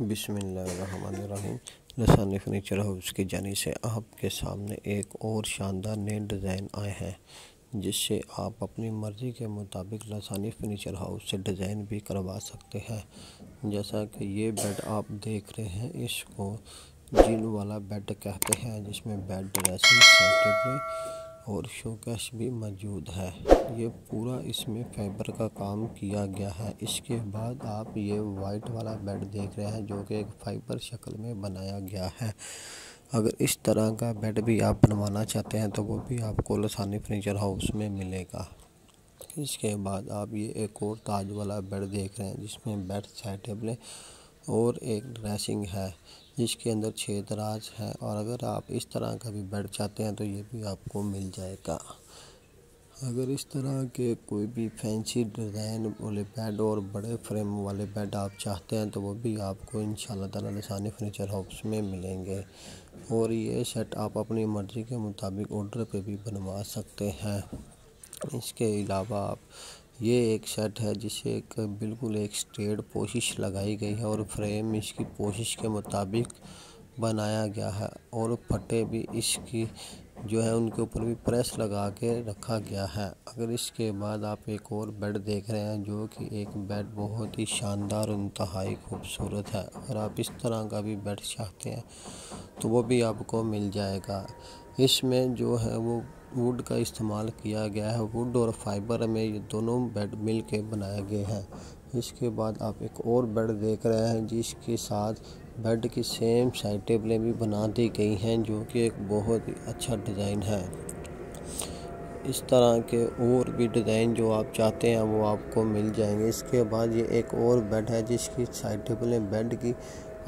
बिस्मिल्लाहिर्रहमानिर्रहीम। लसानी furniture house की जानी से आपके सामने एक और शानदार नए डिज़ाइन आए हैं, जिससे आप अपनी मर्ज़ी के मुताबिक लसानी फर्नीचर हाउस से डिज़ाइन भी करवा सकते हैं। जैसा कि ये बेड आप देख रहे हैं, इसको जिन वाला बेड कहते हैं, जिसमें बेड ड्रेसिंग सेट और शोकेस भी मौजूद है। ये पूरा इसमें फाइबर का काम किया गया है। इसके बाद आप ये वाइट वाला बेड देख रहे हैं, जो कि एक फाइबर शक्ल में बनाया गया है। अगर इस तरह का बेड भी आप बनवाना चाहते हैं तो वो भी आपको लसानी फर्नीचर हाउस में मिलेगा। इसके बाद आप ये एक और ताज वाला बेड देख रहे हैं, जिसमें बेड साइड टेबल और एक ड्रेसिंग है, जिसके अंदर 6 दराज है। और अगर आप इस तरह का भी बेड चाहते हैं तो ये भी आपको मिल जाएगा। अगर इस तरह के कोई भी फैंसी डिज़ाइन वाले बेड और बड़े फ्रेम वाले बेड आप चाहते हैं तो वो भी आपको इंशाल्लाह ताला लसानी फर्नीचर हाउस में मिलेंगे। और ये सेट आप अपनी मर्ज़ी के मुताबिक ऑर्डर पे भी बनवा सकते हैं। इसके अलावा आप ये एक सेट है, जिसे बिल्कुल एक स्ट्रेट पोशिश लगाई गई है और फ्रेम इसकी पोशिश के मुताबिक बनाया गया है। और फटे भी इसकी जो है उनके ऊपर भी प्रेस लगा के रखा गया है। अगर इसके बाद आप एक और बेड देख रहे हैं, जो कि एक बेड बहुत ही शानदार और इंतहाई खूबसूरत है। अगर आप इस तरह का भी बेड चाहते हैं तो वो भी आपको मिल जाएगा। इसमें जो है वो वुड का इस्तेमाल किया गया है। वुड और फाइबर में ये दोनों बेड मिल के बनाए गए हैं। इसके बाद आप एक और बेड देख रहे हैं, जिसके साथ बेड की सेम साइड टेबलें भी बना दी गई हैं, जो कि एक बहुत ही अच्छा डिज़ाइन है। इस तरह के और भी डिज़ाइन जो आप चाहते हैं वो आपको मिल जाएंगे। इसके बाद ये एक और बेड है, जिसकी साइड टेबलें बेड की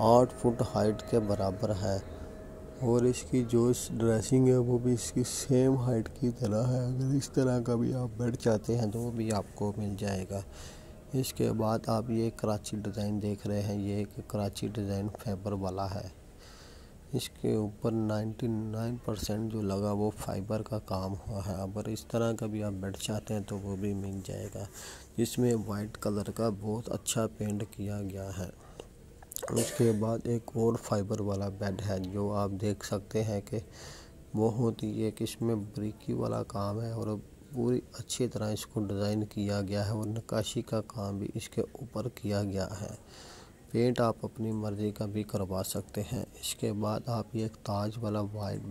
8 फुट हाइट के बराबर है। और इसकी जो ड्रेसिंग है वो भी इसकी सेम हाइट की तरह है। अगर इस तरह का भी आप बेड चाहते हैं तो वो भी आपको मिल जाएगा। इसके बाद आप ये कराची डिज़ाइन देख रहे हैं। ये एक कराची डिज़ाइन फाइबर वाला है। इसके ऊपर 99% जो लगा वो फाइबर का काम हुआ है। अगर इस तरह का भी आप बेड चाहते हैं तो वो भी मिल जाएगा, जिसमें वाइट कलर का बहुत अच्छा पेंट किया गया है। उसके बाद एक और फाइबर वाला बेड है, जो आप देख सकते हैं कि बहुत ही एक इसमें ब्रिकी वाला काम है और पूरी अच्छी तरह इसको डिज़ाइन किया गया है। और नक्काशी का काम भी इसके ऊपर किया गया है। पेंट आप अपनी मर्ज़ी का भी करवा सकते हैं। इसके बाद आप ये एक ताज वाला वाइट